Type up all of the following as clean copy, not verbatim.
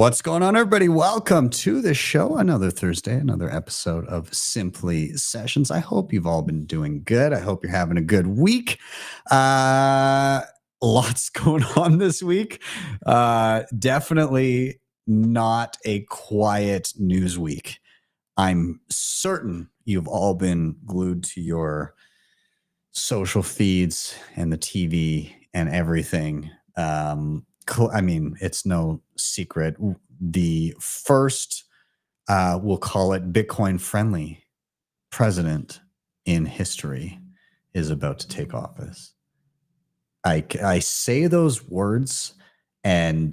What's going on, everybody? Welcome to the show. Another Thursday, another episode of Simply Sessions. I hope you've all been doing good. I hope you're having a good week. Lots going on this week. Definitely not a quiet news week. I'm certain you've all been glued to your social feeds and the TV and everything. I mean, it's no secret. The first, we'll call it Bitcoin friendly president in history is about to take office. I say those words and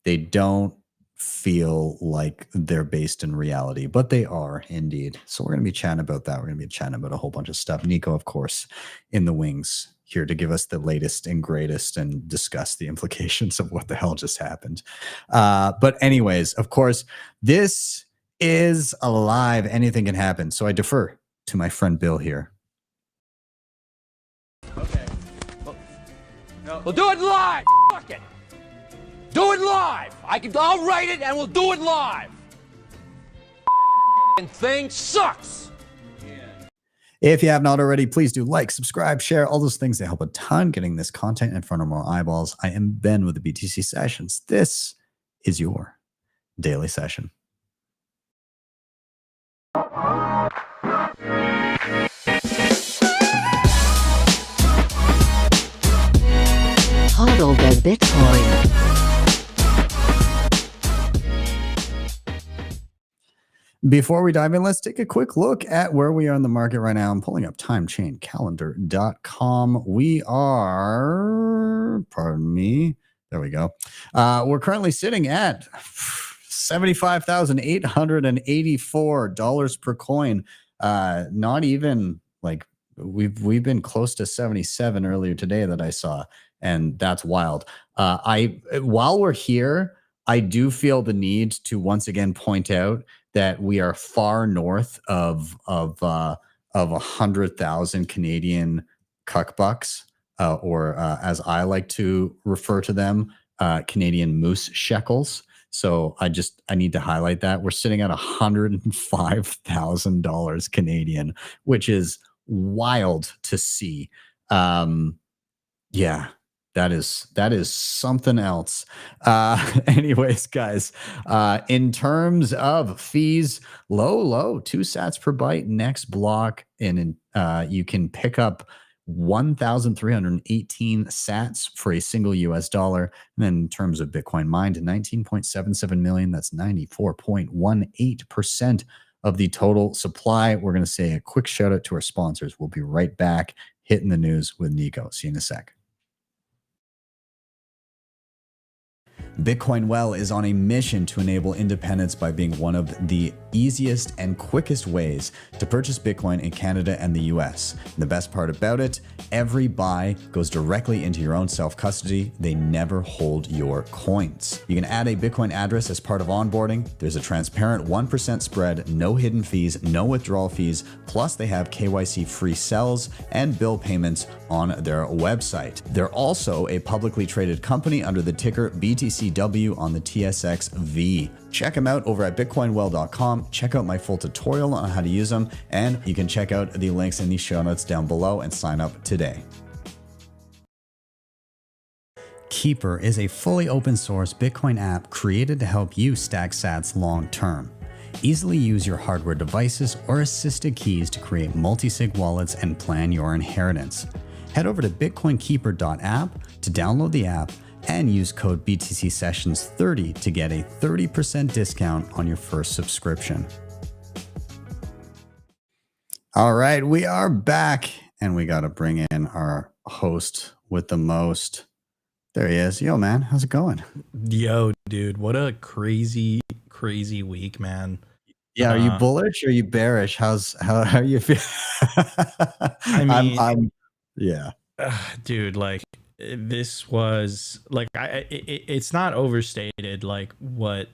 they don't feel like they're based in reality, but they are indeed. So we're going to be chatting about that. We're going to be chatting about a whole bunch of stuff. Nico, of course, in the wings, here to give us the latest and greatest and discuss the implications of what the hell just happened. But anyways, of course, this is alive. Anything can happen. So I defer to my friend Bill here. Okay. We'll do it live. Fuck it. Do it live. I'll write it and we'll do it live. And thing sucks. If you have not already, please do like, subscribe, share, all those things. They help a ton getting this content in front of more eyeballs. I am Ben with the BTC Sessions. This is your daily session. Hodl the Bitcoin. Before we dive in, let's take a quick look at where we are in the market right now. I'm pulling up timechaincalendar.com. We are, pardon me, there we go. We're currently sitting at $75,884 per coin. Not even like we've been close to 77 earlier today that I saw, and that's wild. While we're here, I do feel the need to once again point out that we are far north of 100,000 Canadian cuck bucks, or as I like to refer to them, Canadian moose shekels. So I need to highlight that we're sitting at $105,000 Canadian, which is wild to see. Yeah. That is something else. Anyways, guys, in terms of fees, low, 2 sats per byte next block. And you can pick up 1,318 sats for a single US dollar. And then in terms of Bitcoin mined, 19.77 million, that's 94.18% of the total supply. We're going to say a quick shout out to our sponsors. We'll be right back hitting the news with Nico. See you in a sec. Bitcoin Well is on a mission to enable independence by being one of the easiest and quickest ways to purchase Bitcoin in Canada and the US. And the best part about it, every buy goes directly into your own self-custody. They never hold your coins. You can add a Bitcoin address as part of onboarding. There's a transparent 1% spread, no hidden fees, no withdrawal fees. Plus they have KYC free sells and bill payments on their website. They're also a publicly traded company under the ticker BTCW on the TSXV. Check them out over at bitcoinwell.com. Check out my full tutorial on how to use them, and you can check out the links in the show notes down below and sign up today. Keeper is a fully open source Bitcoin app created to help you stack sats long term. Easily use your hardware devices or assisted keys to create multi-sig wallets and plan your inheritance. Head over to bitcoinkeeper.app to download the app and use code BTC Sessions 30 to get a 30% discount on your first subscription. All right, we are back, and we got to bring in our host with the most. There he is. Yo, man, how's it going? Yo, dude, what a crazy week, man. Yeah, are you bullish or are you bearish? How are you feeling? I mean, I'm yeah. Dude, like this was like it's not overstated like what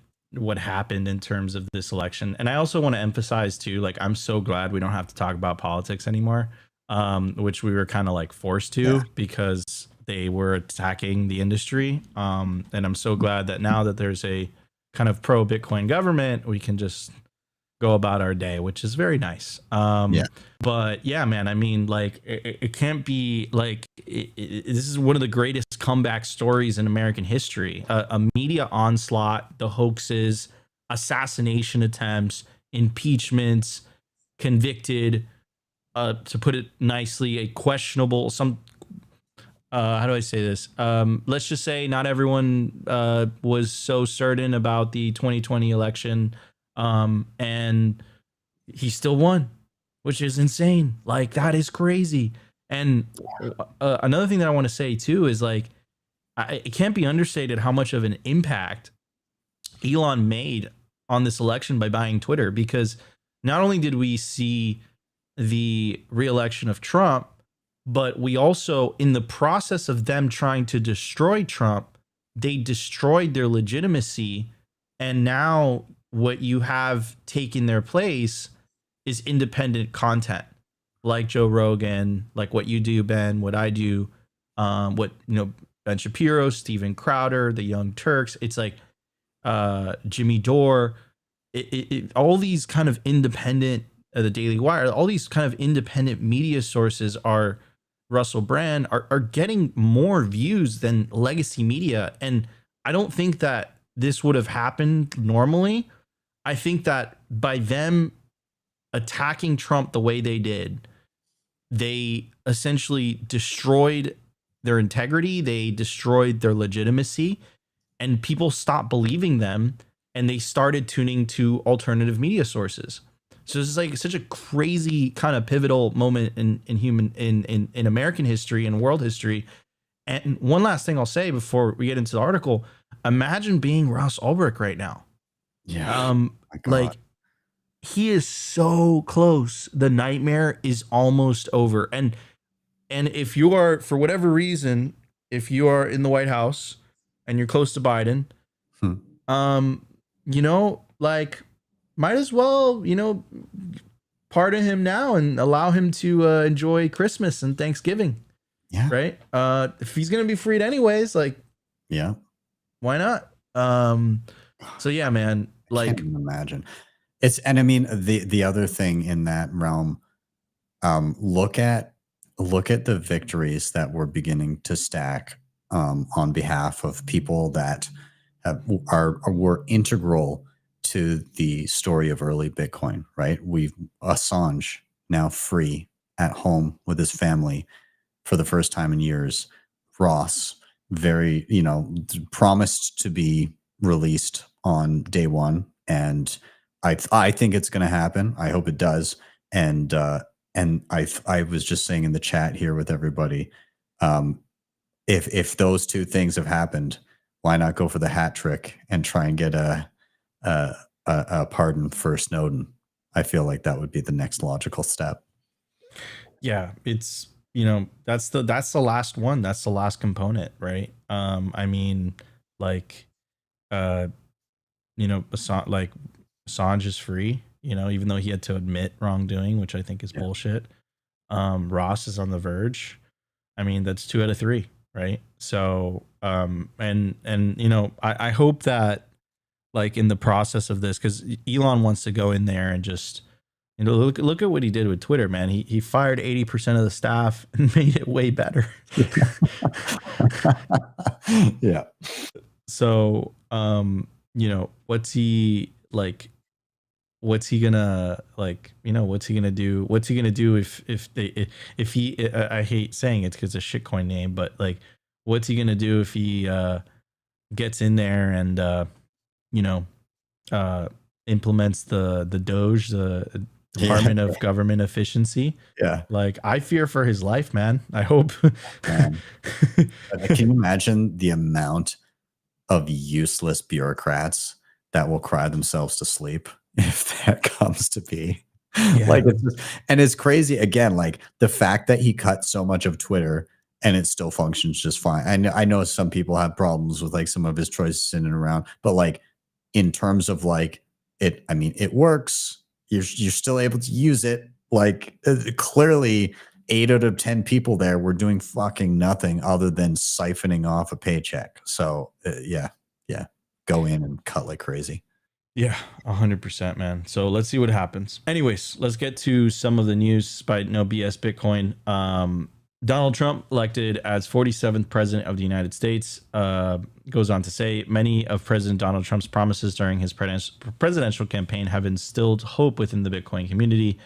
happened in terms of this election. And I also want to emphasize too, like I'm so glad we don't have to talk about politics anymore, which we were kind of like forced to because they were attacking the industry. And I'm so glad that now that there's a kind of pro-Bitcoin government, we can just go about our day, which is very nice. Yeah. But yeah, man, I mean, like, it can't be like this is one of the greatest comeback stories in American history. A media onslaught, the hoaxes, assassination attempts, impeachments, convicted, to put it nicely, a questionable, how do I say this? Let's just say not everyone was so certain about the 2020 election, and he still won, which is insane. Like, that is crazy. And another thing that I want to say too is, like, it can't be understated how much of an impact Elon made on this election by buying Twitter, because not only did we see the re-election of Trump, but we also, in the process of them trying to destroy Trump, they destroyed their legitimacy. And now what you have taken their place is independent content, like Joe Rogan, like what you do, Ben, what I do, what, you know, Ben Shapiro, Steven Crowder, the Young Turks. It's like Jimmy Dore, all these kind of independent, the Daily Wire, all these kind of independent media sources are, Russell Brand, are getting more views than legacy media. And I don't think that this would have happened normally. I think that by them attacking Trump the way they did, they essentially destroyed their integrity, they destroyed their legitimacy, and people stopped believing them, and they started tuning to alternative media sources. So this is like such a crazy kind of pivotal moment in American history and world history. And one last thing I'll say before we get into the article: imagine being Ross Ulbricht right now. Yeah. Like, he is so close. The nightmare is almost over. And if you are, for whatever reason, if you are in the White House and you're close to Biden, you know, like, might as well, you know, pardon him now and allow him to enjoy Christmas and Thanksgiving. Yeah. Right. If he's going to be freed anyways, like, yeah, why not? So yeah, man, like, I can't even imagine. And I mean, the other thing in that realm, look at the victories that we're beginning to stack on behalf of people that were integral to the story of early Bitcoin, right? Assange now free at home with his family for the first time in years. Ross, very, you know, promised to be released on day one. And I think it's going to happen. I hope it does. And I was just saying in the chat here with everybody, if those two things have happened, why not go for the hat trick and try and get a pardon for Snowden? I feel like that would be the next logical step. Yeah, it's, you know, that's the last one. That's the last component, right? I mean, like, you know, Assange is free, you know, even though he had to admit wrongdoing, which I think is bullshit. Ross is on the verge. I mean, that's 2 out of 3, right? So, and you know, I hope that, like, in the process of this, because Elon wants to go in there and just, you know, look at what he did with Twitter, man. He fired 80% of the staff and made it way better. Yeah. So, you know, what's he gonna, like, you know, what's he gonna do? What's he gonna do if he, I hate saying it because it's a shitcoin name, but, like, what's he gonna do if he gets in there and you know, implements the Doge, the Department of Government Efficiency? Yeah. Like, I fear for his life, man. I hope. Can you imagine the amount of useless bureaucrats that will cry themselves to sleep if that comes to be? Yeah. Like, it's crazy again, like the fact that he cut so much of Twitter and it still functions just fine. I know some people have problems with, like, some of his choices in and around, but, like, in terms of, like, it, I mean, it works. You're still able to use it. Like, clearly 8 out of 10 people there were doing fucking nothing other than siphoning off a paycheck. So yeah. Good go in and cut like crazy. Yeah, 100%, man. So let's see what happens. Anyways, let's get to some of the news by No BS Bitcoin. Donald Trump elected as 47th president of the United States. Goes on to say, many of President Donald Trump's promises during his presidential campaign have instilled hope within the Bitcoin community,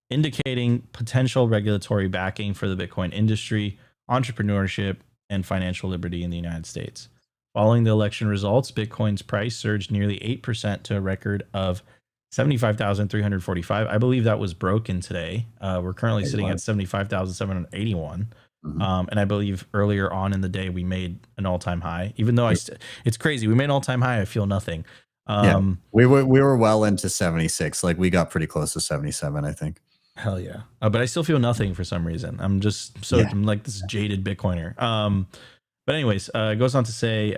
indicating potential regulatory backing for the Bitcoin industry, entrepreneurship, and financial liberty in the United States. Following the election results, Bitcoin's price surged nearly 8% to a record of 75,345. I believe that was broken today. We're currently sitting at 75,781. And I believe earlier on in the day, we made an all-time high, even though it's crazy. We made an all-time high. I feel nothing. We were well into 76. Like we got pretty close to 77, I think. Hell yeah. But I still feel nothing for some reason. I'm just I'm like this jaded Bitcoiner. But anyways, it goes on to say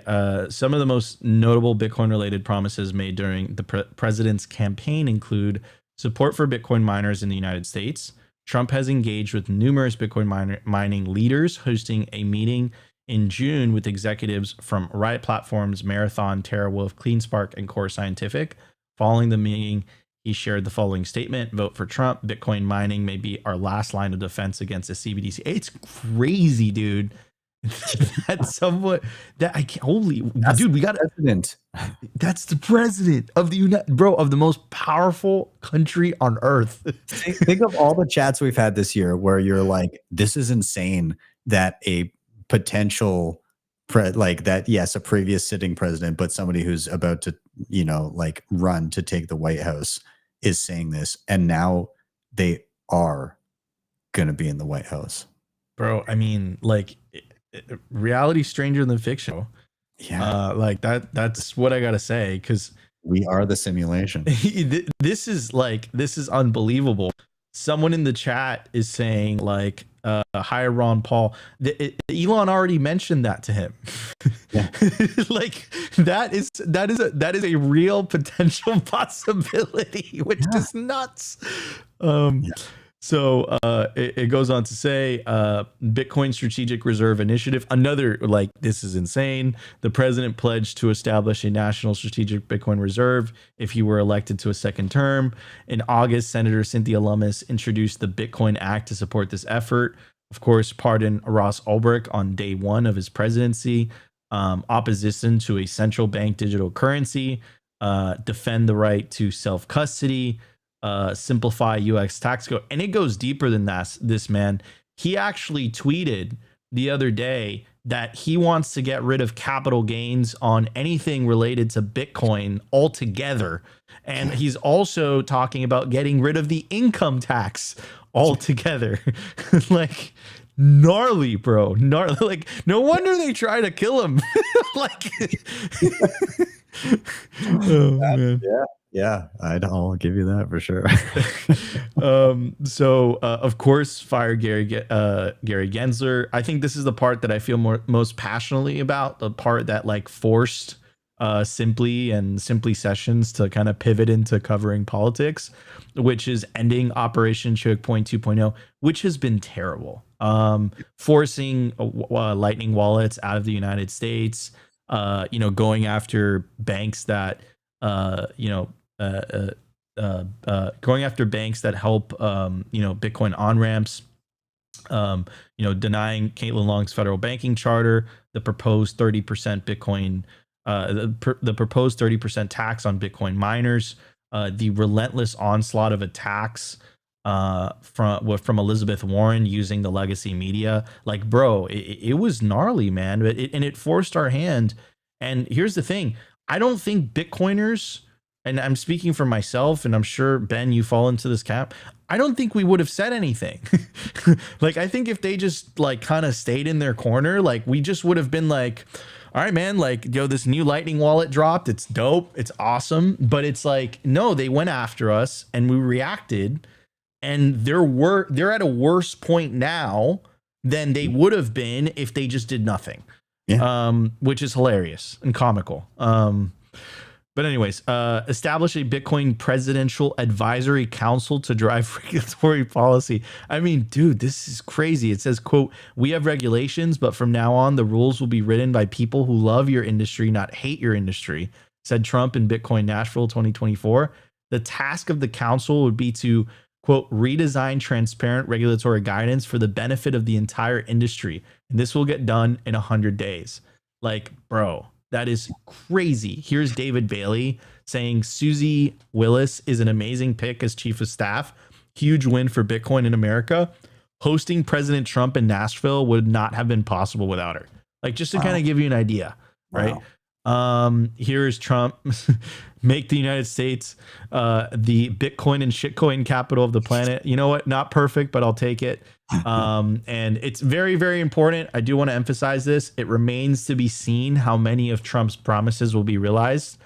some of the most notable Bitcoin-related promises made during the president's campaign include support for Bitcoin miners in the United States. Trump has engaged with numerous Bitcoin mining leaders, hosting a meeting in June with executives from Riot Platforms, Marathon, TerraWolf, CleanSpark, and Core Scientific. Following the meeting, he shared the following statement: "Vote for Trump. Bitcoin mining may be our last line of defense against the CBDC." It's crazy, dude. That's somewhat that I can't. Holy dude, we got president. That's the president of the of the most powerful country on earth. Think of all the chats we've had this year where you're like, this is insane that a potential a previous sitting president, but somebody who's about to, like run to take the White House is saying this, and now they are going to be in the White House. Bro, I mean, like, reality stranger than fiction. Yeah, like that's what I gotta say, because we are the simulation. This is unbelievable. Someone in the chat is saying like, hi Ron Paul. Elon already mentioned that to him. Yeah. Like that is a real potential possibility, which is nuts. So it goes on to say, Bitcoin Strategic Reserve Initiative, another, like, this is insane. The president pledged to establish a national strategic Bitcoin reserve if he were elected to a second term. In August, Senator Cynthia Lummis introduced the Bitcoin Act to support this effort. Of course, pardon Ross Ulbricht on day one of his presidency. Opposition to a central bank digital currency. Defend the right to self-custody. Simplify UX tax code, and it goes deeper than this man. He actually tweeted the other day that he wants to get rid of capital gains on anything related to Bitcoin altogether, and he's also talking about getting rid of the income tax altogether. Like, gnarly, bro. Gnarly. Like, no wonder they try to kill him. Like, oh man. Yeah, I'll give you that for sure. So of course, fire Gary Gensler. I think this is the part that I feel most passionately about, the part that like forced Simply Sessions to kind of pivot into covering politics, which is ending Operation Choke Point 2.0, which has been terrible. Forcing Lightning wallets out of the United States, going after banks that going after banks that help Bitcoin on-ramps, denying Caitlin Long's federal banking charter, the proposed 30% Bitcoin, the proposed 30% tax on Bitcoin miners, the relentless onslaught of attacks from Elizabeth Warren using the legacy media. Like, bro, it was gnarly, man, but it forced our hand. And here's the thing. I don't think Bitcoiners, and I'm speaking for myself, and I'm sure, Ben, you fall into this camp, I don't think we would have said anything. Like, I think if they just like kind of stayed in their corner, like we just would have been like, all right, man, like, this new Lightning wallet dropped. It's dope. It's awesome. But it's like, no, they went after us and we reacted, and they're at a worse point now than they would have been if they just did nothing. Yeah. Which is hilarious and comical. But anyways, establish a Bitcoin Presidential Advisory Council to drive regulatory policy. I mean, dude, this is crazy. It says, quote, "We have regulations, but from now on, the rules will be written by people who love your industry, not hate your industry," said Trump in Bitcoin Nashville 2024. The task of the council would be to, quote, redesign transparent regulatory guidance for the benefit of the entire industry. And this will get done in 100 days. Like, bro, that is crazy. Here's David Bailey saying Susie Willis is an amazing pick as chief of staff. Huge win for Bitcoin in America. Hosting President Trump in Nashville would not have been possible without her. Like, just to kind of give you an idea, right? Here's Trump make the United States the Bitcoin and shitcoin capital of the planet. You know what? Not perfect, but I'll take it. And it's very, very important. I do want to emphasize this. It remains to be seen how many of Trump's promises will be realized.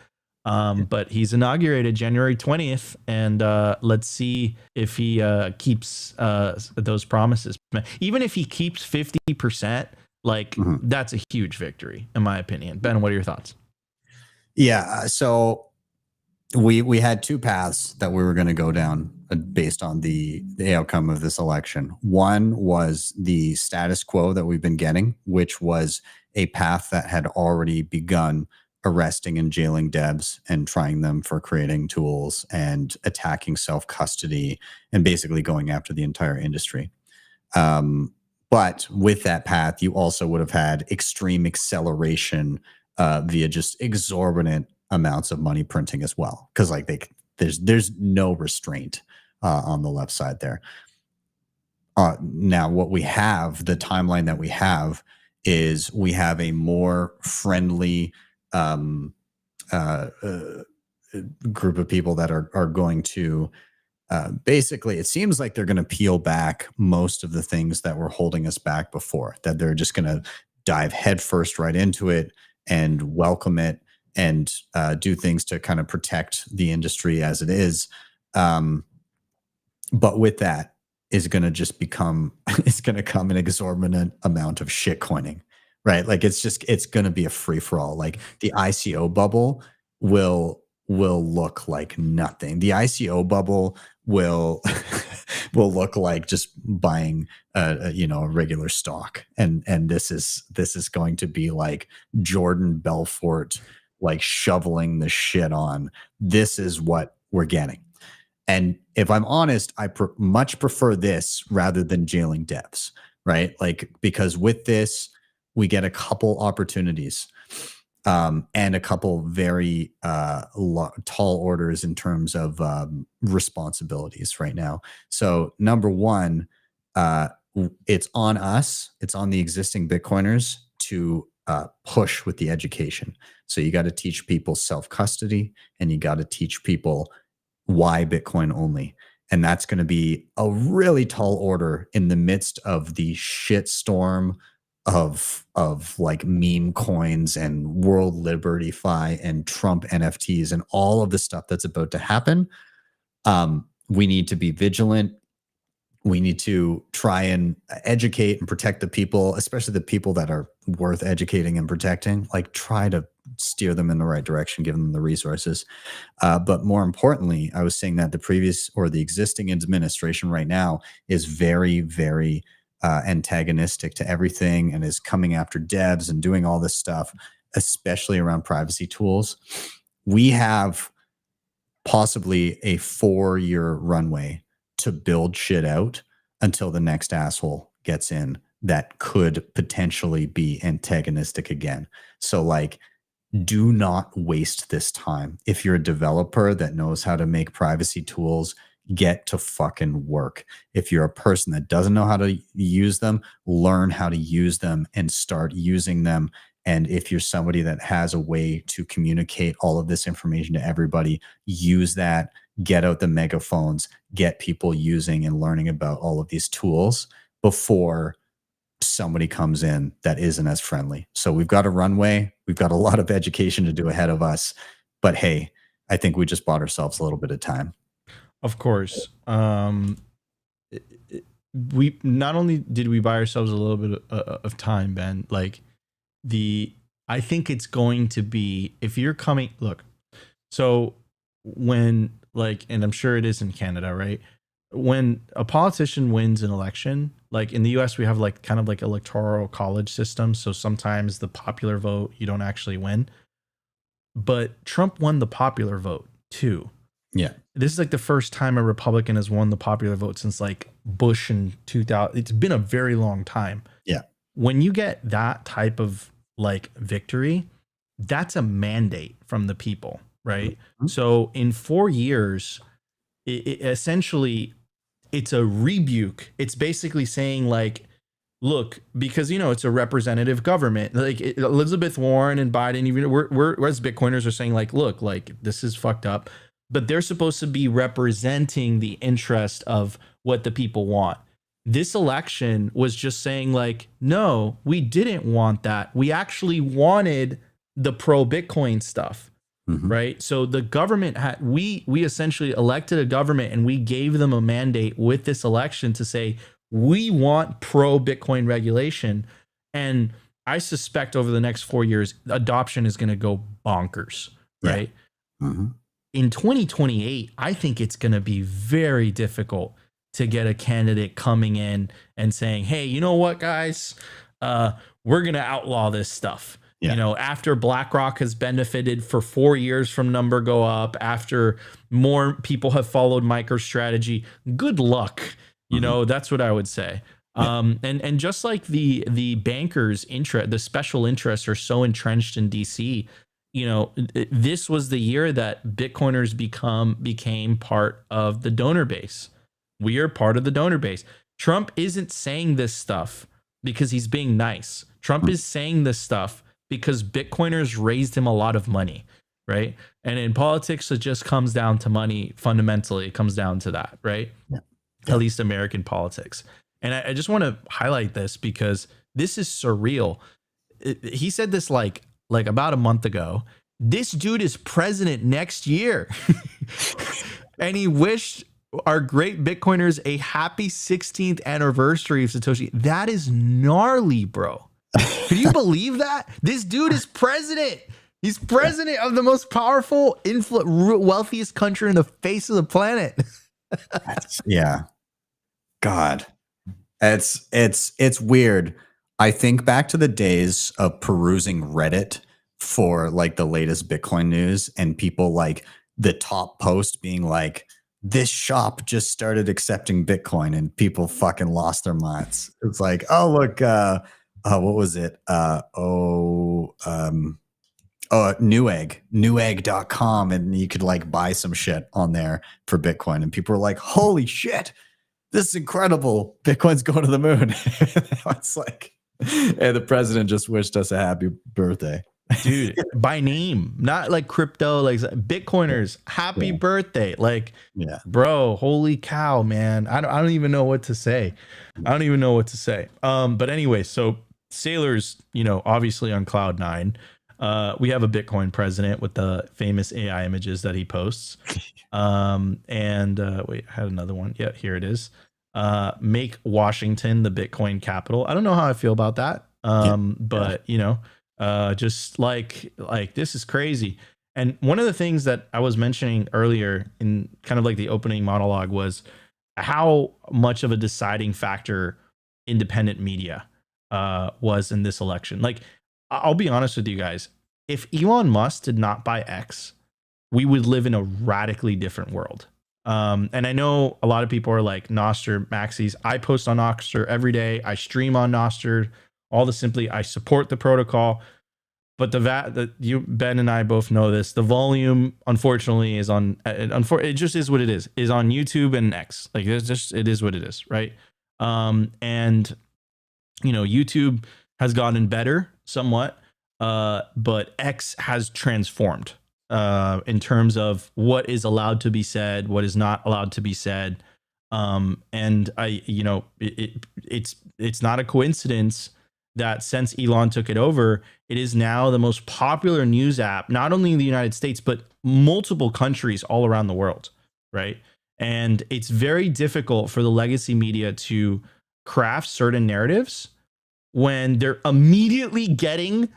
But he's inaugurated January 20th, and let's see if he keeps those promises. Even if he keeps 50%, like that's a huge victory, in my opinion. Ben, what are your thoughts? Yeah, so we had two paths that we were going to go down based on the outcome of this election. One was the status quo that we've been getting, which was a path that had already begun arresting and jailing devs and trying them for creating tools and attacking self-custody and basically going after the entire industry. But with that path, you also would have had extreme acceleration via just exorbitant amounts of money printing as well. Because like there's no restraint on the left side there. Now, what we have, the timeline that we have, is we have a more friendly group of people that are going to basically, it seems like they're going to peel back most of the things that were holding us back before, that they're just going to dive headfirst right into it and welcome it and do things to kind of protect the industry as it is. But with that is going to just become, it's going to come an exorbitant amount of shit coining, right? Like it's going to be a free for all. Like the ICO bubble will look like nothing. The ICO bubble will look like just buying a regular stock, and this is going to be like Jordan Belfort like shoveling the shit on. This is what we're getting. And if I'm honest, I much prefer this rather than jailing devs, right? Like, because with this we get a couple opportunities and a couple very tall orders in terms of responsibilities right now. So number one, it's on us, it's on the existing Bitcoiners to push with the education. So you got to teach people self-custody, and you got to teach people why Bitcoin only. And that's going to be a really tall order in the midst of the shitstorm of like meme coins and World Liberty Fi and Trump NFTs and all of the stuff that's about to happen. We need to be vigilant. We need to try and educate and protect the people, especially the people that are worth educating and protecting. Like, try to steer them in the right direction, give them the resources. But more importantly, I was saying that the existing administration right now is very, very antagonistic to everything and is coming after devs and doing all this stuff, especially around privacy tools. We have possibly a 4-year runway to build shit out until the next asshole gets in that could potentially be antagonistic again. So like, do not waste this time. If you're a developer that knows how to make privacy tools, get to fucking work. If you're a person that doesn't know how to use them, learn how to use them and start using them. And if you're somebody that has a way to communicate all of this information to everybody, use that. Get out the megaphones, get people using and learning about all of these tools before somebody comes in that isn't as friendly. So we've got a runway. We've got a lot of education to do ahead of us. But hey, I think we just bought ourselves a little bit of time. Of course. We not only did we buy ourselves a little bit of time, Ben, like I think it's going to be, if you're coming, look, so when like, and I'm sure it is in Canada, right? When a politician wins an election, like in the US, we have like kind of like electoral college system. So sometimes the popular vote, you don't actually win. but Trump won the popular vote too. Yeah. This is like the first time a Republican has won the popular vote since like Bush in 2000. It's been a very long time. Yeah. When you get that type of like victory, that's a mandate from the people, right? Mm-hmm. So in 4 years, it essentially, it's a rebuke. It's basically saying like, look, because, you know, it's a representative government. Like Elizabeth Warren and Biden, even we're as Bitcoiners are saying like, look, like this is fucked up, but they're supposed to be representing the interest of what the people want. This election was just saying like, no, we didn't want that. We actually wanted the pro-Bitcoin stuff, right? So the government had, we essentially elected a government and we gave them a mandate with this election to say, we want pro-Bitcoin regulation. And I suspect over the next 4 years, adoption is going to go bonkers, right? Mm-hmm. In 2028, I think it's going to be very difficult to get a candidate coming in and saying, hey, you know what, guys, we're going to outlaw this stuff. Yeah. You know, after BlackRock has benefited for 4 years from number go up, after more people have followed MicroStrategy, good luck. You know, that's what I would say. And just like the bankers' interest, the special interests are so entrenched in DC, you know, this was the year that Bitcoiners became part of the donor base. We are part of the donor base. Trump isn't saying this stuff because he's being nice. Trump is saying this stuff because Bitcoiners raised him a lot of money, right? And in politics, it just comes down to money. Fundamentally, it comes down to that, right? Yeah. At least American politics. And I just want to highlight this because this is surreal. He said this like about a month ago. This dude is president next year. And he wished our great Bitcoiners a happy 16th anniversary of Satoshi. That is gnarly, bro. Can you believe that? This dude is president. He's president of the most powerful, wealthiest country in the face of the planet. Yeah. God. It's weird. I think back to the days of perusing Reddit for like the latest Bitcoin news and people like the top post being like, this shop just started accepting Bitcoin, and people fucking lost their minds. It's like, oh, look, what was it? Newegg.com. And you could like buy some shit on there for Bitcoin. And people were like, holy shit, this is incredible. Bitcoin's going to the moon. It's like, hey, the president just wished us a happy birthday. Dude, by name, not like crypto, like Bitcoiners, happy birthday. Like, bro, holy cow, man. I don't even know what to say. But anyway, so Sailor's, you know, obviously on cloud nine. We have a Bitcoin president with the famous AI images that he posts. Wait, I had another one. Yeah, here it is. Make Washington the Bitcoin capital. I don't know how I feel about that. But you know, just like this is crazy. And one of the things that I was mentioning earlier in kind of like the opening monologue was how much of a deciding factor independent media was in this election. Like, I'll be honest with you guys. If Elon Musk did not buy X, we would live in a radically different world. And I know a lot of people are like Nostr maxis. I post on Nostr every day. I stream on Nostr. I support the protocol. But Ben and I both know this. The volume, unfortunately, is on. It just is what it is on YouTube and X. Like it is what it is, right? And you know, YouTube has gotten better somewhat, but X has transformed in terms of what is allowed to be said, what is not allowed to be said. And it's not a coincidence that since Elon took it over, it is now the most popular news app, not only in the United States, but multiple countries all around the world, right? And it's very difficult for the legacy media to craft certain narratives when they're immediately getting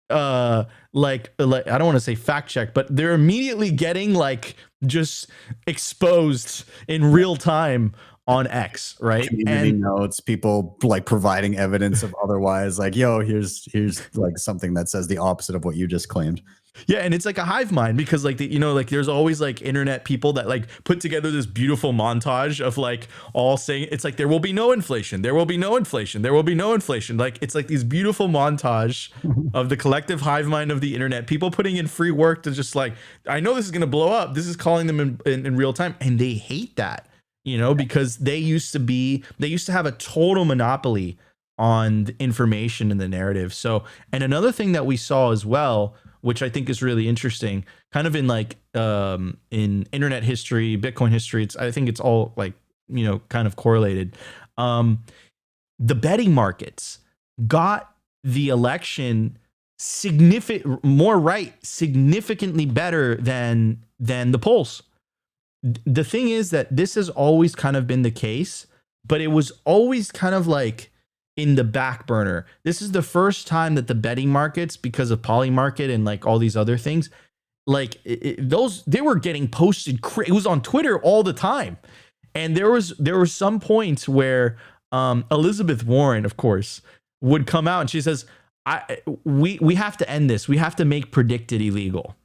like I don't want to say fact check, but they're immediately getting like just exposed in real time on X, right? Community notes, people like providing evidence of otherwise, like, yo, here's like something that says the opposite of what you just claimed. Yeah, and it's like a hive mind because like like there's always like internet people that like put together this beautiful montage of like all saying it's like there will be no inflation, there will be no inflation, there will be no inflation. Like it's like these beautiful montage of the collective hive mind of the internet, people putting in free work to just like, I know this is gonna blow up. This is calling them in real time, and they hate that, because they used to have a total monopoly on the information and the narrative. So, and another thing that we saw as well, which I think is really interesting, kind of in like in internet history, Bitcoin history, I think it's all like, kind of correlated. The betting markets got the election significantly better than the polls. The thing is that this has always kind of been the case, but it was always kind of like in the back burner. This is the first time that the betting markets, because of Polymarket and like all these other things, like they were getting posted. It was on Twitter all the time. And there were some points where Elizabeth Warren, of course, would come out and she says, we have to end this. We have to make predicted illegal,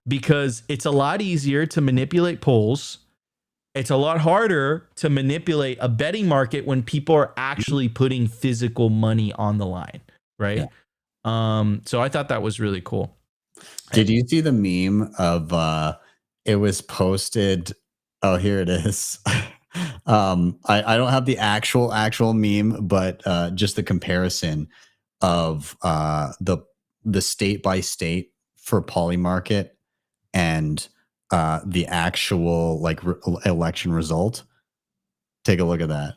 because it's a lot easier to manipulate polls. It's a lot harder to manipulate a betting market when people are actually putting physical money on the line, right? Yeah. So I thought that was really cool. Did you see the meme of it was posted? Oh, here it is. I don't have the actual meme, but just the comparison of the state by state for Polymarket and the actual like election result. Take a look at that,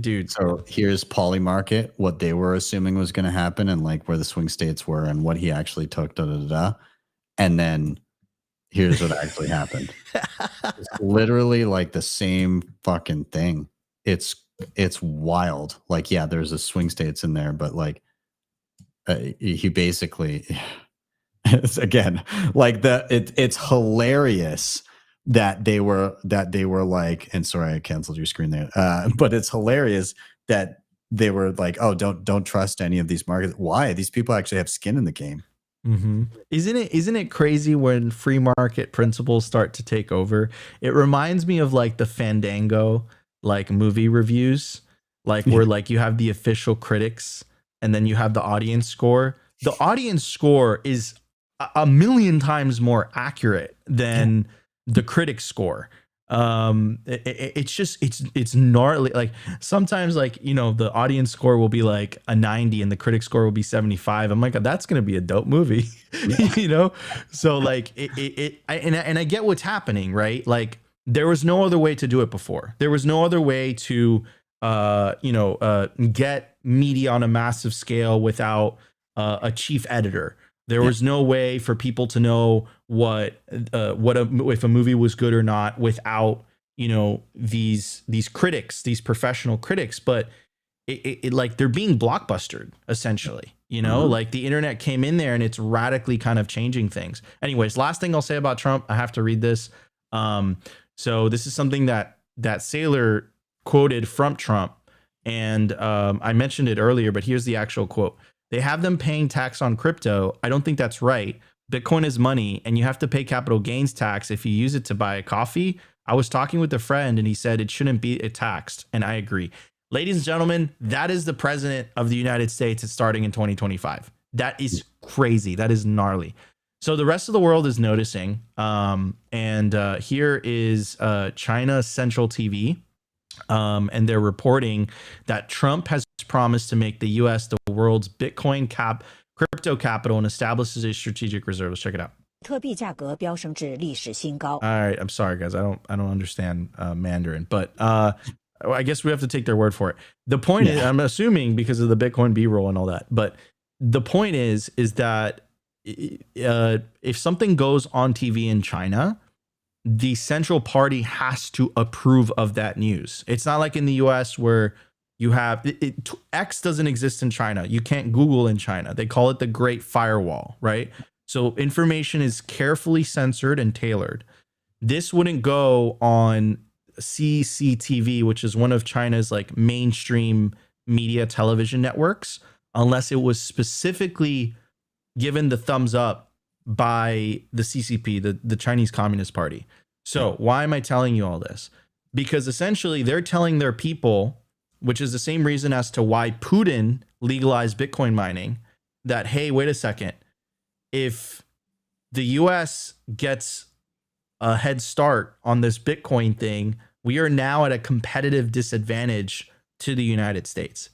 dude. So here's Polymarket, what they were assuming was going to happen, and like where the swing states were, and what he actually took. And then here's what actually happened. It's literally like the same fucking thing. It's wild. Like, yeah, there's a swing states in there, but like he basically. It's again like it's hilarious that they were like, and sorry I canceled your screen there, but it's hilarious that they were like, oh, don't trust any of these markets. Why? These people actually have skin in the game. Mm-hmm. Isn't it crazy when free market principles start to take over? It reminds me of like the Fandango like movie reviews, like where like you have the official critics and then you have the audience score. The audience score is a million times more accurate than the critic score. It's gnarly. Like sometimes like, the audience score will be like a 90 and the critic score will be 75. I'm like, that's going to be a dope movie, So like I get what's happening, right? Like there was no other way to do it before. There was no other way to, get media on a massive scale without a chief editor. There was no way for people to know if a movie was good or not without, these critics, these professional critics. But it like they're being blockbustered essentially, like the internet came in there and it's radically kind of changing things. Anyways, last thing I'll say about Trump, I have to read this. So this is something that Saylor quoted from Trump, and I mentioned it earlier, but here's the actual quote. They have them paying tax on crypto. I don't think that's right. Bitcoin is money, and you have to pay capital gains tax if you use it to buy a coffee. I was talking with a friend, and he said it shouldn't be taxed, and I agree. Ladies and gentlemen, that is the president of the United States. It's starting in 2025. That is crazy. That is gnarly. So the rest of the world is noticing, and here is China Central TV. And they're reporting that Trump has promised to make the U.S. the world's Bitcoin crypto capital and establishes a strategic reserve. Let's check it out. All right, I'm sorry guys, I don't understand Mandarin, but I guess we have to take their word for it. The point is, I'm assuming because of the Bitcoin B-roll and all that, but the point is that if something goes on TV in China, the central party has to approve of that news. It's not like in the US where you have X doesn't exist in China. You can't Google in China. They call it the Great Firewall, right? So information is carefully censored and tailored. This wouldn't go on CCTV, which is one of China's like mainstream media television networks, unless it was specifically given the thumbs up by the CCP, the Chinese Communist Party. So why am I telling you all this? Because essentially they're telling their people, which is the same reason as to why Putin legalized Bitcoin mining, that, hey, wait a second, if the US gets a head start on this Bitcoin thing, we are now at a competitive disadvantage to the United States.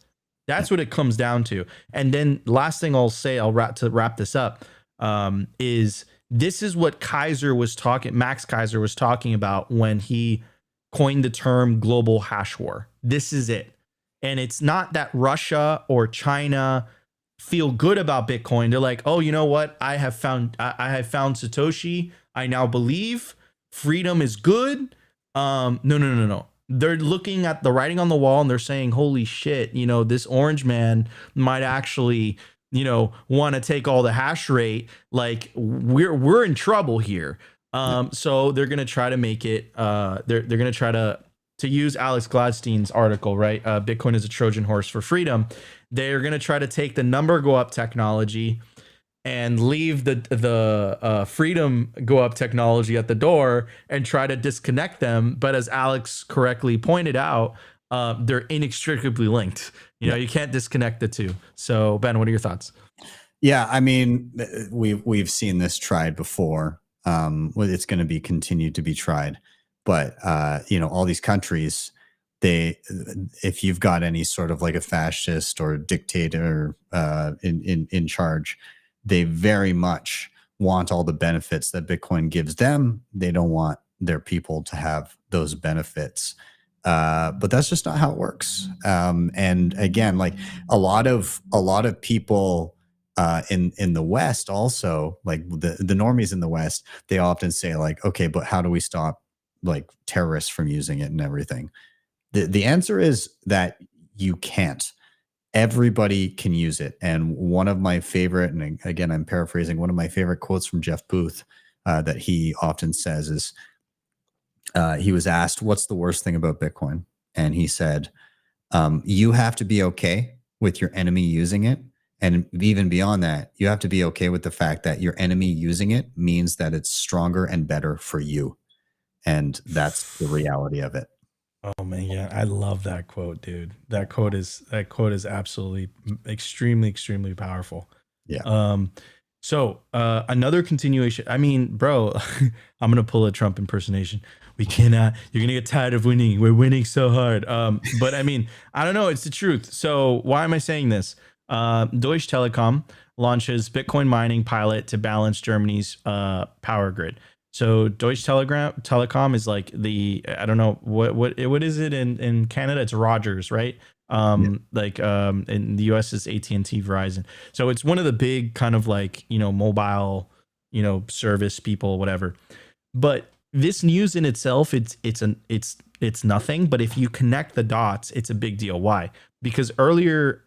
That's what it comes down to. And then last thing I'll say, to wrap this up, is this is what Max Kaiser was talking about when he coined the term global hash war. This is it. And it's not that Russia or China feel good about Bitcoin. They're like, oh, you know what? I have found Satoshi. I now believe freedom is good. No. They're looking at the writing on the wall and they're saying, holy shit, this orange man might actually, want to take all the hash rate. Like we're in trouble here. So they're going to try to make it, they're going to try to use Alex Gladstein's article, right? Bitcoin is a Trojan horse for freedom. They're going to try to take the number go up technology and leave the freedom go up technology at the door and try to disconnect them. But as Alex correctly pointed out, they're inextricably linked. You can't disconnect the two. So Ben, what are your thoughts? Yeah, I mean, we've seen this tried before. It's going to be continued to be tried. But all these countries, if you've got any sort of like a fascist or dictator in charge, they very much want all the benefits that Bitcoin gives them. They don't want their people to have those benefits. But that's just not how it works. And again, like a lot of people in the West also, like the normies in the West, they often say like, okay, but how do we stop like terrorists from using it and everything? The answer is that you can't. Everybody can use it. And one of my favorite, and again, I'm paraphrasing, one of my favorite quotes from Jeff Booth that he often says is, he was asked, what's the worst thing about Bitcoin? And he said, you have to be okay with your enemy using it. And even beyond that, you have to be okay with the fact that your enemy using it means that it's stronger and better for you. And that's the reality of it. Oh man, yeah, I love that quote, dude. That quote is absolutely extremely powerful. Yeah. So another continuation. I mean, bro, I'm gonna pull a Trump impersonation. We cannot. You're gonna get tired of winning. We're winning so hard. But I mean, I don't know. It's the truth. So why am I saying this? Deutsche Telekom launches Bitcoin mining pilot to balance Germany's power grid. So Deutsche Telekom is like I don't know what is it in Canada? It's Rogers, right? In the US is AT&T, Verizon. So it's one of the big kind of like, mobile, service people, whatever. But this news in itself, it's nothing. But if you connect the dots, it's a big deal. Why? Because earlier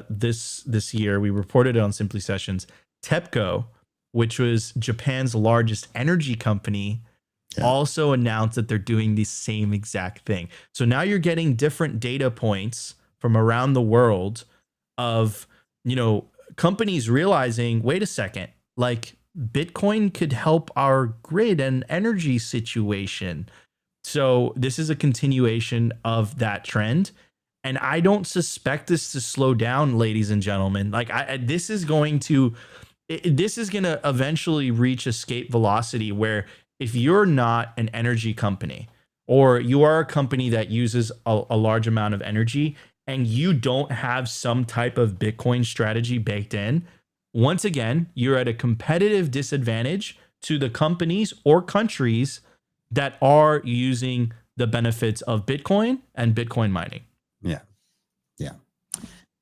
this year, we reported it on Simply Sessions, TEPCO, which was Japan's largest energy company, also announced that they're doing the same exact thing. So now you're getting different data points from around the world of, companies realizing, wait a second, like Bitcoin could help our grid and energy situation. So this is a continuation of that trend. And I don't suspect this to slow down, ladies and gentlemen. Like this is going to eventually reach escape velocity where if you're not an energy company or you are a company that uses a large amount of energy and you don't have some type of Bitcoin strategy baked in, once again, you're at a competitive disadvantage to the companies or countries that are using the benefits of Bitcoin and Bitcoin mining.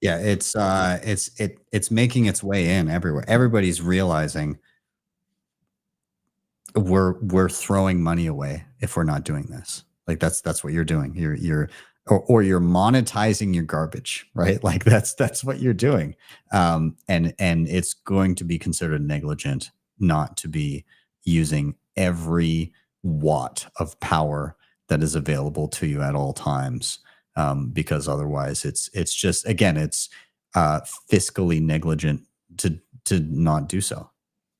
Yeah, it's making its way in everywhere. Everybody's realizing we're throwing money away if we're not doing this. Like that's what you're doing. You're monetizing your garbage, right? Like that's what you're doing. And it's going to be considered negligent not to be using every watt of power that is available to you at all times, because otherwise it's just, again, it's fiscally negligent to not do so.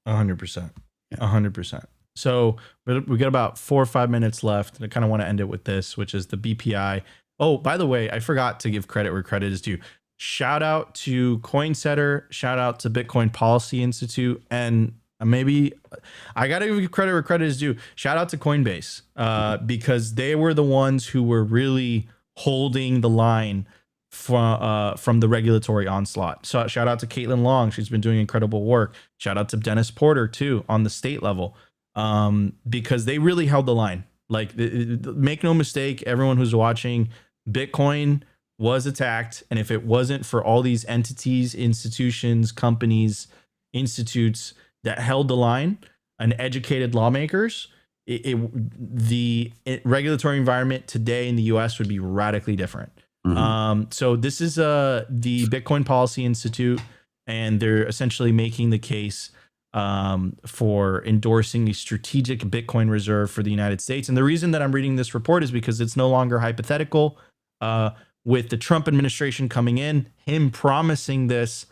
100%. 100%. So we got about 4 or 5 minutes left. And I kind of want to end it with this, which is the BPI. Oh, by the way, I forgot to give credit where credit is due. Shout out to CoinSetter. Shout out to Bitcoin Policy Institute. And maybe I got to give credit where credit is due. Shout out to Coinbase, because they were the ones who were really holding the line from the regulatory onslaught. So shout out to Caitlin Long. She's been doing incredible work. Shout out to Dennis Porter too on the state level, because they really held the line. Like, make no mistake, everyone who's watching, Bitcoin was attacked. And if it wasn't for all these entities, institutions, companies, institutes that held the line and educated lawmakers, the regulatory environment today in the US would be radically different. So this is the Bitcoin Policy Institute, and they're essentially making the case for endorsing a strategic Bitcoin reserve for the United States. And the reason that I'm reading this report is because it's no longer hypothetical. With the Trump administration coming in, him promising this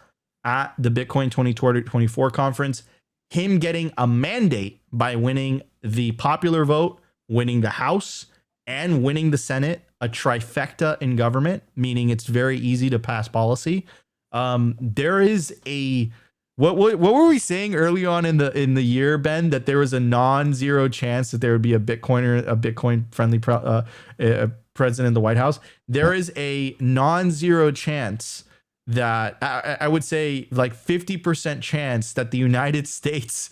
at the Bitcoin 2024 conference, him getting a mandate by winning the popular vote, winning the House, and winning the Senate, a trifecta in government, meaning it's very easy to pass policy. There is a what were we saying early on in the year, Ben? That there was a non-zero chance that there would be a Bitcoin friendly president in the White House. There is a non-zero chance that I would say like 50% chance that the United States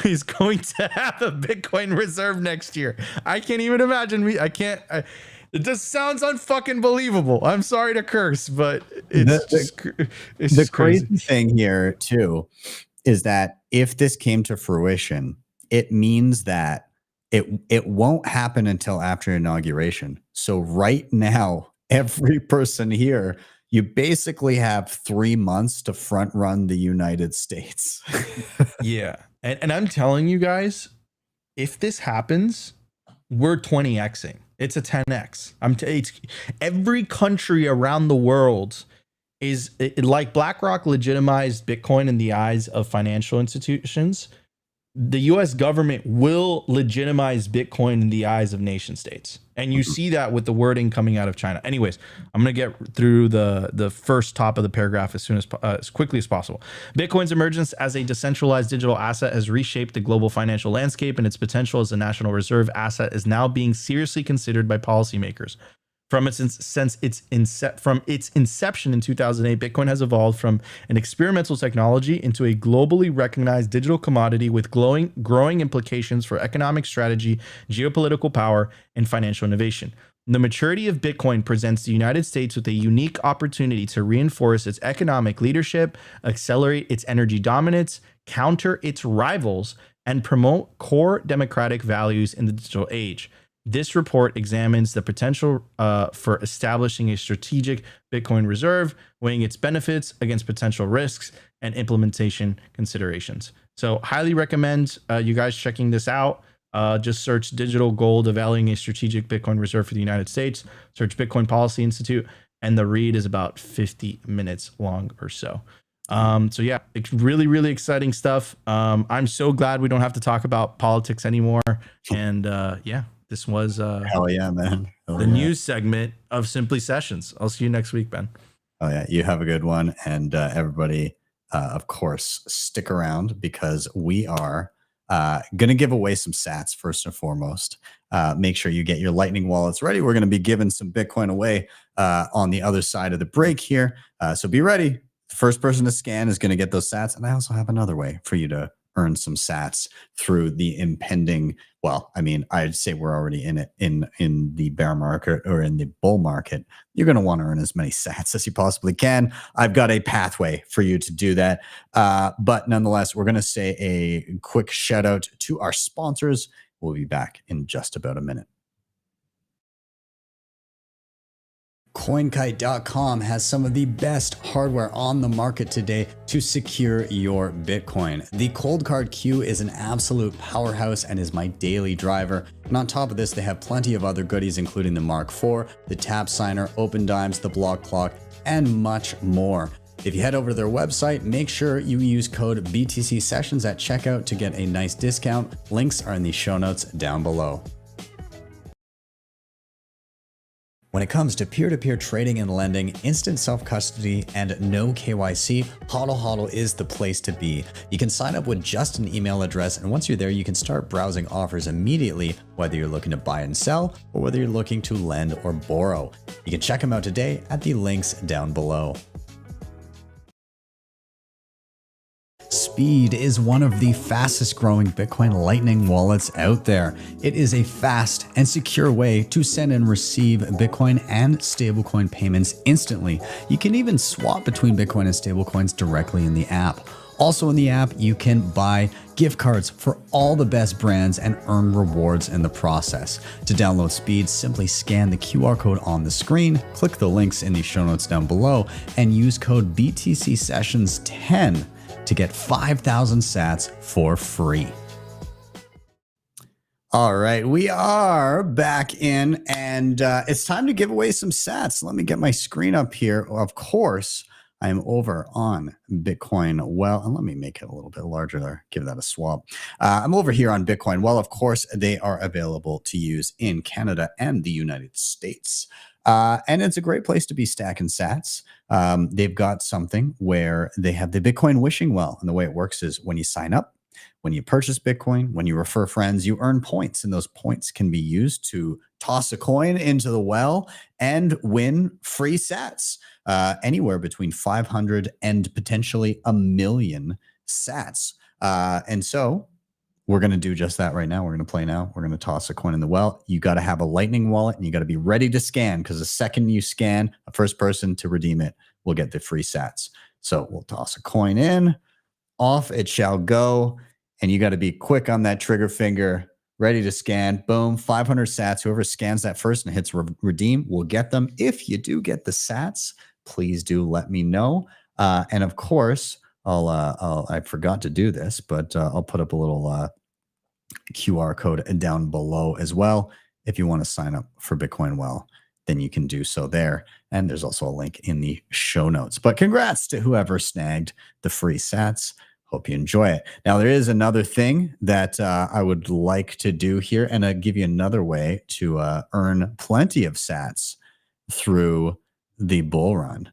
is going to have a Bitcoin reserve next year. I can't even imagine. It just sounds unfucking believable. I'm sorry to curse, but it's the crazy thing here too is that if this came to fruition, it means that it won't happen until after inauguration. So right now, every person here, you basically have 3 months to front run the United States. Yeah. And I'm telling you guys, if this happens, we're 20xing. It's a 10x. Every country around the world is like BlackRock legitimized Bitcoin in the eyes of financial institutions. The US government will legitimize Bitcoin in the eyes of nation states. And you see that with the wording coming out of China. Anyways, I'm going to get through the first top of the paragraph as quickly as possible. Bitcoin's emergence as a decentralized digital asset has reshaped the global financial landscape, and its potential as a national reserve asset is now being seriously considered by policymakers. From its inception in 2008, Bitcoin has evolved from an experimental technology into a globally recognized digital commodity with growing implications for economic strategy, geopolitical power, and financial innovation. The maturity of Bitcoin presents the United States with a unique opportunity to reinforce its economic leadership, accelerate its energy dominance, counter its rivals, and promote core democratic values in the digital age. This report examines the potential for establishing a strategic Bitcoin reserve, weighing its benefits against potential risks and implementation considerations. So highly recommend you guys checking this out. Just search digital gold evaluating a strategic Bitcoin reserve for the United States. Search Bitcoin Policy Institute, and the read is about 50 minutes long or so. So yeah, it's really, really exciting stuff. I'm so glad we don't have to talk about politics anymore. And yeah. This was hell yeah, man. The news segment of Simply Sessions. I'll see you next week, Ben. Oh yeah, you have a good one, and everybody, of course, stick around because we are going to give away some sats first and foremost. Make sure you get your Lightning wallets ready. We're going to be giving some Bitcoin away on the other side of the break here, so be ready. The first person to scan is going to get those sats, and I also have another way for you to earn some sats through the impending, well, I mean, I'd say we're already in it in the bear market or in the bull market. You're going to want to earn as many sats as you possibly can. I've got a pathway for you to do that. But nonetheless, we're going to say a quick shout out to our sponsors. We'll be back in just about a minute. CoinKite.com has some of the best hardware on the market today to secure your Bitcoin. The Cold Card Q is an absolute powerhouse and is my daily driver. And on top of this, they have plenty of other goodies, including the Mark IV, the Tap Signer, Open Dimes, the Block Clock, and much more. If you head over to their website, make sure you use code BTC Sessions at checkout to get a nice discount. Links are in the show notes down below. When it comes to peer-to-peer trading and lending, instant self-custody, and no KYC, hodle is the place to be. You can sign up with just an email address, and once you're there, you can start browsing offers immediately, whether you're looking to buy and sell, or whether you're looking to lend or borrow. You can check them out today at the links down below. Speed is one of the fastest growing Bitcoin Lightning wallets out there. It is a fast and secure way to send and receive Bitcoin and stablecoin payments instantly. You can even swap between Bitcoin and stablecoins directly in the app. Also in the app, you can buy gift cards for all the best brands and earn rewards in the process. To download Speed, simply scan the QR code on the screen, click the links in the show notes down below, and use code BTC Sessions 10 to get 5,000 sats for free. All right, we are back in, and it's time to give away some sats. Let me get my screen up here. Of course, I'm over on Bitcoin Well, and let me make it a little bit larger there, give that a swap. I'm over here on Bitcoin Well. Of course, they are available to use in Canada and the United States. And it's a great place to be stacking sats. They've got something where they have the Bitcoin Wishing Well. And the way it works is when you sign up, when you purchase Bitcoin, when you refer friends, you earn points. And those points can be used to toss a coin into the well and win free sats, anywhere between 500 and potentially 1 million sats. And so we're going to do just that right now. We're going to play now. We're going to toss a coin in the well. You got to have a Lightning wallet and you got to be ready to scan, because the second you scan, a first person to redeem it will get the free sats. So we'll toss a coin in, off it shall go. And you got to be quick on that trigger finger, ready to scan. Boom, 500 sats. Whoever scans that first and hits redeem will get them. If you do get the sats, please do let me know. And of course, I forgot to do this, but I'll put up a little QR code down below as well. If you want to sign up for Bitcoin Well, then you can do so there. And there's also a link in the show notes. But congrats to whoever snagged the free sats. Hope you enjoy it. Now, there is another thing that I would like to do here, and I'll give you another way to earn plenty of sats through the bull run.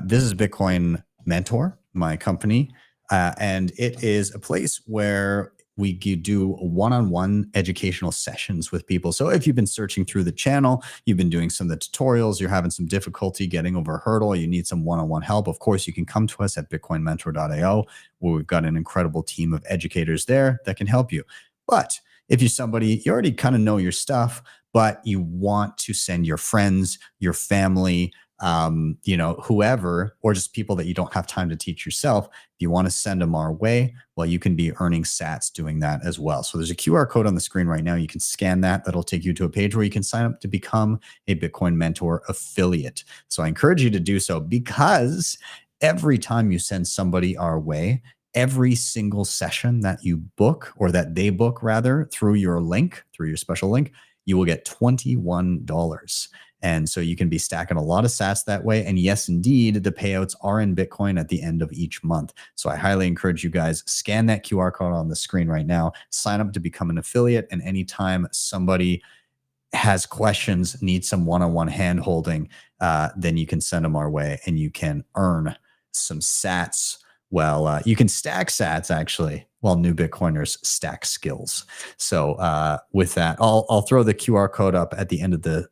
This is Bitcoin Mentor, my company, and it is a place where we do one-on-one educational sessions with people. So if you've been searching through the channel, you've been doing some of the tutorials, you're having some difficulty getting over a hurdle, you need some one-on-one help, of course, you can come to us at bitcoinmentor.io, where we've got an incredible team of educators there that can help you. But if you're somebody, you already kind of know your stuff, but you want to send your friends, your family, whoever, or just people that you don't have time to teach yourself, if you want to send them our way, well, you can be earning sats doing that as well. So there's a QR code on the screen right now. You can scan that. That'll take you to a page where you can sign up to become a Bitcoin Mentor affiliate. So I encourage you to do so, because every time you send somebody our way, every single session that you book, or that they book rather, through your link, through your special link, you will get $21. And so you can be stacking a lot of sats that way. And yes, indeed, the payouts are in Bitcoin at the end of each month. So I highly encourage you guys, scan that QR code on the screen right now, sign up to become an affiliate. And anytime somebody has questions, needs some one-on-one hand holding, then you can send them our way and you can earn some sats. Well, you can stack sats actually, while new Bitcoiners stack skills. So with that, I'll throw the QR code up at the end of the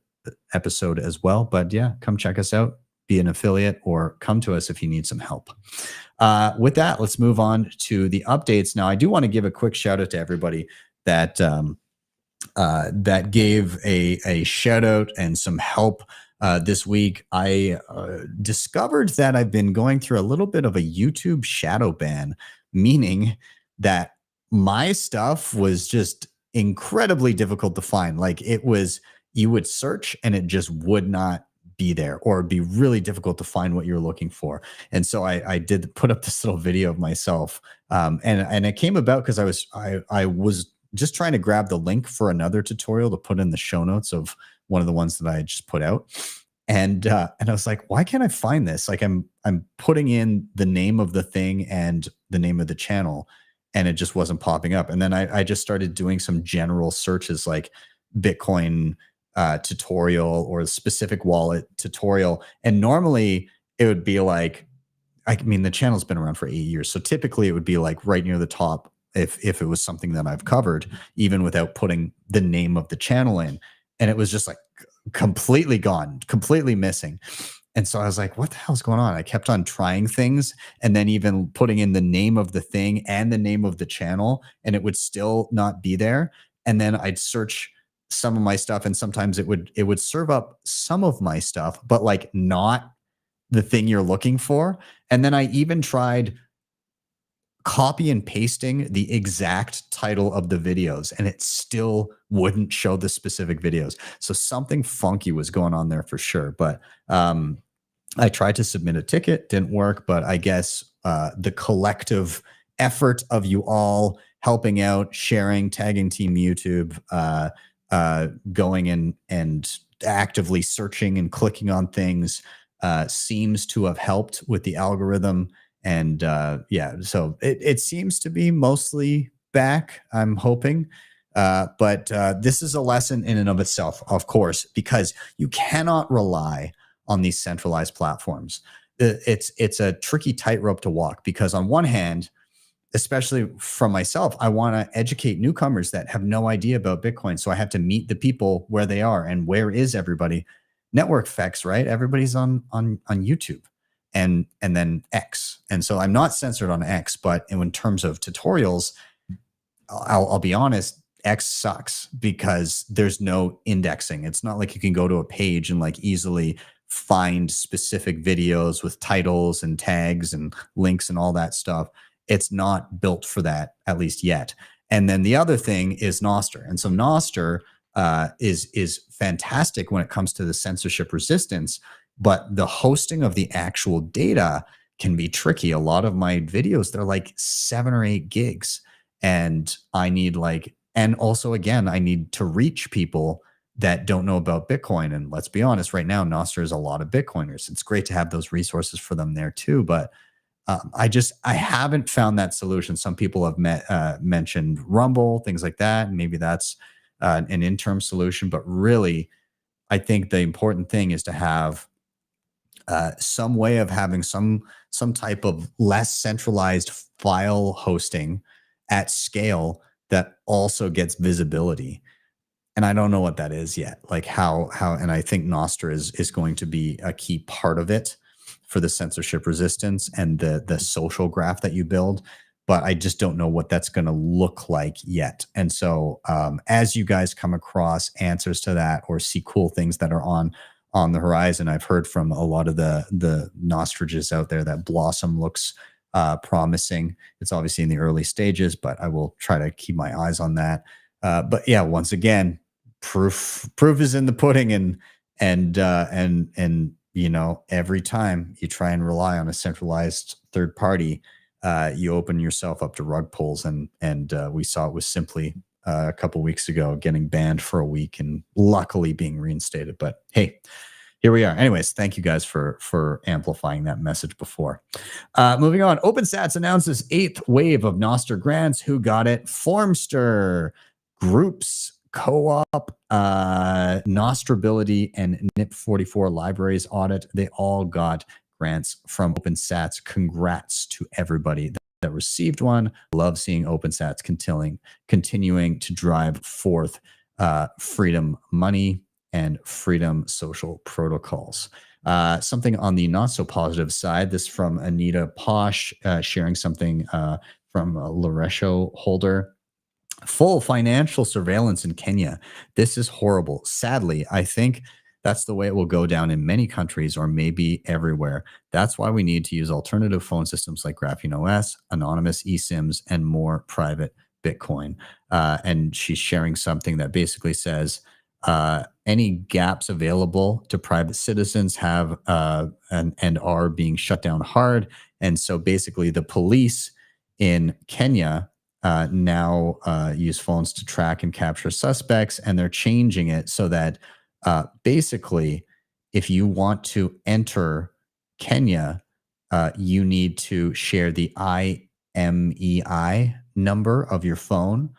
episode as well. But yeah, come check us out, be an affiliate, or come to us if you need some help. With that, let's move on to the updates. Now, I do want to give a quick shout out to everybody that that gave a shout out and some help this week. I discovered that I've been going through a little bit of a YouTube shadow ban, meaning that my stuff was just incredibly difficult to find. Like, it was, you would search and it just would not be there, or it'd be really difficult to find what you're looking for. And so I did put up this little video of myself, and it came about because I was just trying to grab the link for another tutorial to put in the show notes of one of the ones that I had just put out. And I was like, why can't I find this? Like I'm putting in the name of the thing and the name of the channel, and it just wasn't popping up. And then I just started doing some general searches like Bitcoin tutorial or a specific wallet tutorial. And normally it would be like, I mean, the channel's been around for 8 years. So typically it would be like right near the top if it was something that I've covered, even without putting the name of the channel in. And it was just like completely gone, completely missing. And so I was like, what the hell's going on? I kept on trying things and then even putting in the name of the thing and the name of the channel, and it would still not be there. And then I'd search some of my stuff, and sometimes it would serve up some of my stuff, but like not the thing you're looking for. And then I even tried copy and pasting the exact title of the videos, and it still wouldn't show the specific videos. So something funky was going on there for sure. But I tried to submit a ticket, didn't work. But I guess the collective effort of you all helping out, sharing, tagging Team YouTube, going in and actively searching and clicking on things seems to have helped with the algorithm. And yeah, so it seems to be mostly back, I'm hoping. But this is a lesson in and of itself, of course, because you cannot rely on these centralized platforms. It's a tricky tightrope to walk, because on one hand, especially from myself, I want to educate newcomers that have no idea about Bitcoin. So I have to meet the people where they are. And where is everybody? Network effects, right? Everybody's on YouTube and then X. And so I'm not censored on X, but in terms of tutorials, I'll be honest, X sucks because there's no indexing. It's not like you can go to a page and like easily find specific videos with titles and tags and links and all that stuff. It's not built for that, at least yet. And then the other thing is Nostr. And so Nostr is fantastic when it comes to the censorship resistance, but the hosting of the actual data can be tricky. A lot of my videos, they're like 7 or 8 gigs. And I need and also again, I need to reach people that don't know about Bitcoin. And let's be honest, right now, Nostr is a lot of Bitcoiners. It's great to have those resources for them there too. But I haven't found that solution. Some people have mentioned Rumble, things like that. And maybe that's an interim solution. But really, I think the important thing is to have some way of having some type of less centralized file hosting at scale that also gets visibility. And I don't know what that is yet. Like how, and I think Nostr is going to be a key part of it for the censorship resistance and the social graph that you build. But I just don't know what that's going to look like yet. And so as you guys come across answers to that or see cool things that are on the horizon, I've heard from a lot of the Nostrages out there that Blossom looks promising. It's obviously in the early stages, but I will try to keep my eyes on that. But yeah, once again, proof is in the pudding, and you know, every time you try and rely on a centralized third party, you open yourself up to rug pulls, and we saw it with Simply a couple weeks ago getting banned for a week and luckily being reinstated. But hey, here we are. Anyways, thank you guys for amplifying that message before. Moving on, OpenSats announces 8th wave of Nostr grants. Who got it? Formster, Groups, Co-op, Nostrability, and NIP44 Libraries Audit. They all got grants from OpenSats. Congrats to everybody that received one. Love seeing OpenSats continuing to drive forth freedom money and freedom social protocols. Something on the not so positive side, this from Anita Posh, sharing something from a Loresho holder. Full financial surveillance in Kenya. This is horrible. Sadly, I think that's the way it will go down in many countries, or maybe everywhere. That's why we need to use alternative phone systems like Graphene OS, anonymous eSIMs, and more private Bitcoin. And she's sharing something that basically says, any gaps available to private citizens have and are being shut down hard. And so basically the police in Kenya now use phones to track and capture suspects, and they're changing it so that basically if you want to enter Kenya, you need to share the IMEI number of your phone,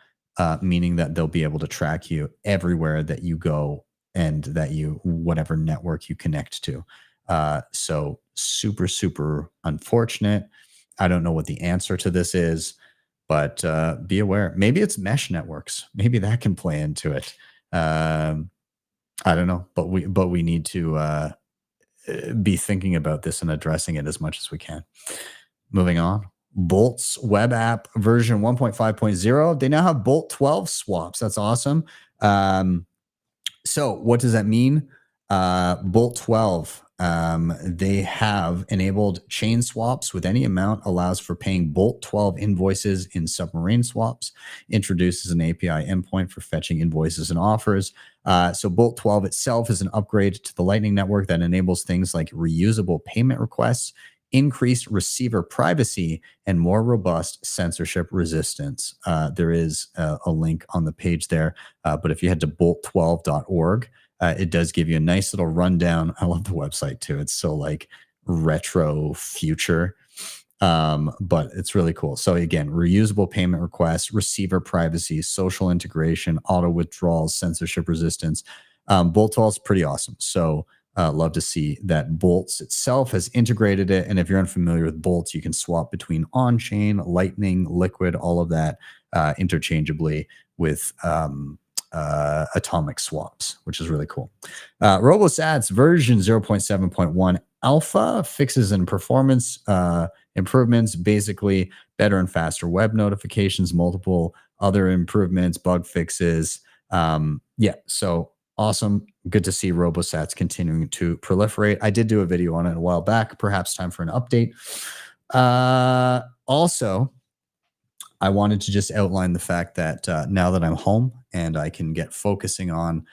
meaning that they'll be able to track you everywhere that you go and that you, whatever network you connect to. So super, super unfortunate. I don't know what the answer to this is, but be aware. Maybe it's mesh networks. Maybe that can play into it. I don't know, but we need to be thinking about this and addressing it as much as we can. Moving on. Bolt's web app version 1.5.0. They now have Bolt 12 swaps. That's awesome. So what does that mean? Bolt 12, they have enabled chain swaps with any amount, allows for paying Bolt 12 invoices in submarine swaps, introduces an API endpoint for fetching invoices and offers. So Bolt 12 itself is an upgrade to the Lightning Network that enables things like reusable payment requests, increased receiver privacy, and more robust censorship resistance. There is a link on the page there, but if you head to bolt12.org, it does give you a nice little rundown. I love the website too. It's so like retro future, but it's really cool. So again, reusable payment requests, receiver privacy, social integration, auto withdrawals, censorship resistance. Bolt 12 is pretty awesome. So love to see that Bolts itself has integrated it. And if you're unfamiliar with Bolts, you can swap between on-chain, Lightning, Liquid, all of that interchangeably with atomic swaps, which is really cool. RoboSats version 0.7.1 alpha fixes and performance improvements, basically better and faster web notifications, multiple other improvements, bug fixes. Yeah, so awesome. Good to see RoboSats continuing to proliferate. I did do a video on it a while back, perhaps time for an update. Also, I wanted to just outline the fact that now that I'm home and I can get focusing on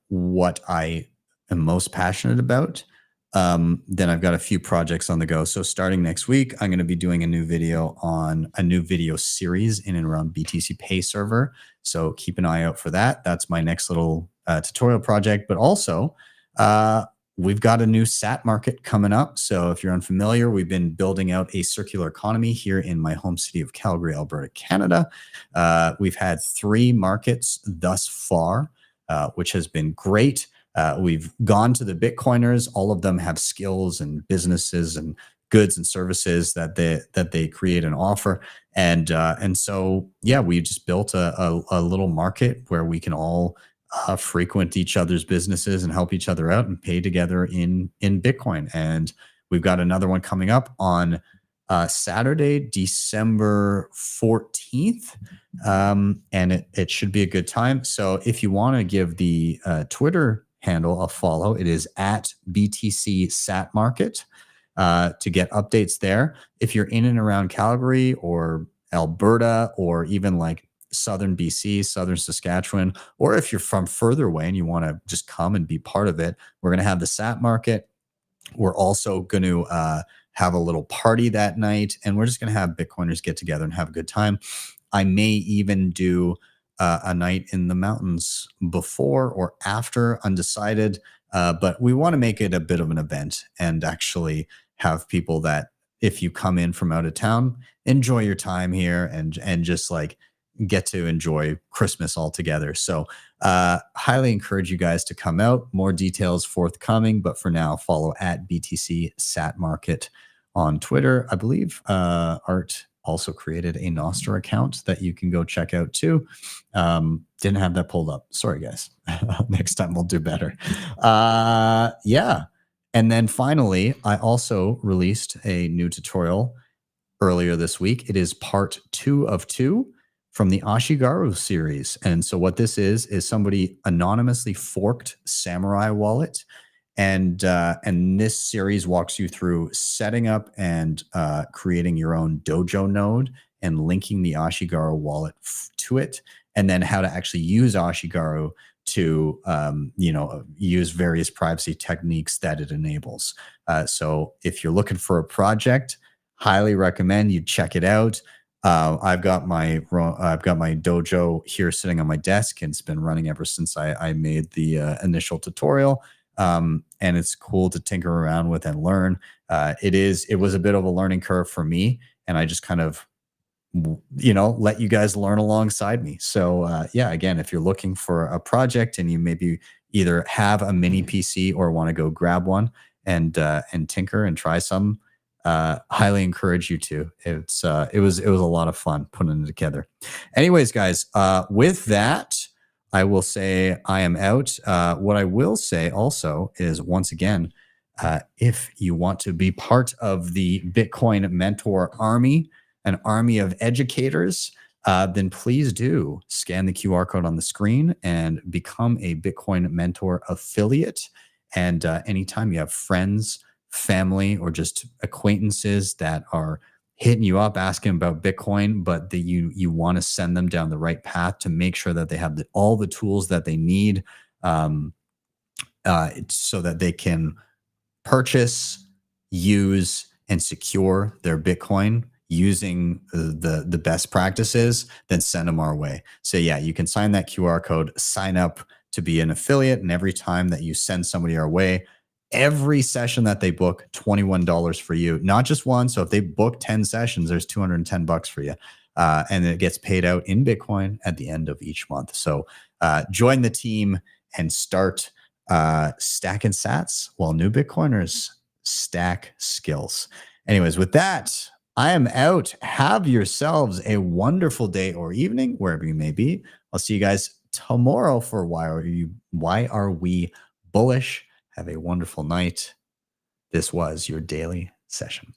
what I am most passionate about, then I've got a few projects on the go. So starting next week, I'm going to be doing a new video on a new video series in and around BTC Pay Server. So keep an eye out for that. That's my next little tutorial project. But also, we've got a new SAT market coming up. So if you're unfamiliar, we've been building out a circular economy here in my home city of Calgary, Alberta, Canada. We've had 3 markets thus far, which has been great. We've gone to the Bitcoiners. All of them have skills and businesses and goods and services that they create and offer. And so, yeah, we just built a little market where we can all frequent each other's businesses and help each other out and pay together in Bitcoin. And we've got another one coming up on Saturday, December 14th. And it should be a good time. So if you want to give the Twitter handle a follow, it is at BTC Sat Market to get updates there. If you're in and around Calgary or Alberta or even like Southern BC, Southern Saskatchewan, or if you're from further away and you want to just come and be part of it, we're going to have the SAT market. We're also going to have a little party that night, and we're just going to have Bitcoiners get together and have a good time. I may even do a night in the mountains before or after, undecided, but we want to make it a bit of an event and actually have people that if you come in from out of town, enjoy your time here and just like get to enjoy Christmas all together. So highly encourage you guys to come out. More details forthcoming, but for now, follow at BTC Sat Market on Twitter. I believe Art also created a Nostr account that you can go check out too. Didn't have that pulled up. Sorry, guys. Next time we'll do better. Yeah. And then finally, I also released a new tutorial earlier this week. It is part 2 of 2 from the Ashigaru series. And so what this is somebody anonymously forked Samurai Wallet. And this series walks you through setting up and creating your own dojo node and linking the Ashigaru wallet to it, and then how to actually use Ashigaru to use various privacy techniques that it enables. So if you're looking for a project, highly recommend you check it out. I've got my dojo here sitting on my desk, and it's been running ever since I made the initial tutorial. And it's cool to tinker around with and learn. It was a bit of a learning curve for me, and I just kind of let you guys learn alongside me. So yeah, again, if you're looking for a project and you maybe either have a mini PC or want to go grab one and tinker and try some, highly encourage you to. It was a lot of fun putting it together. Anyways, guys, with that, I will say I am out. What I will say also is, once again, if you want to be part of the Bitcoin Mentor Army, an army of educators, then please do scan the QR code on the screen and become a Bitcoin Mentor affiliate. And anytime you have friends, family, or just acquaintances that are hitting you up asking about Bitcoin, but that you want to send them down the right path to make sure that they have all the tools that they need, so that they can purchase, use, and secure their Bitcoin using the best practices, then send them our way. So yeah, you can sign that QR code, sign up to be an affiliate, and every time that you send somebody our way, every session that they book, $21 for you, not just one. So if they book 10 sessions, there's $210 for you. And it gets paid out in Bitcoin at the end of each month. So join the team and start stacking sats while new Bitcoiners stack skills. Anyways, with that, I am out. Have yourselves a wonderful day or evening, wherever you may be. I'll see you guys tomorrow for Why Are We Bullish? Have a wonderful night. This was your daily session.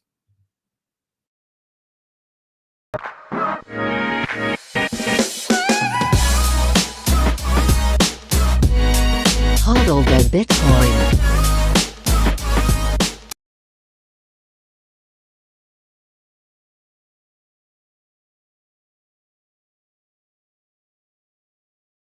Hodl the Bitcoin.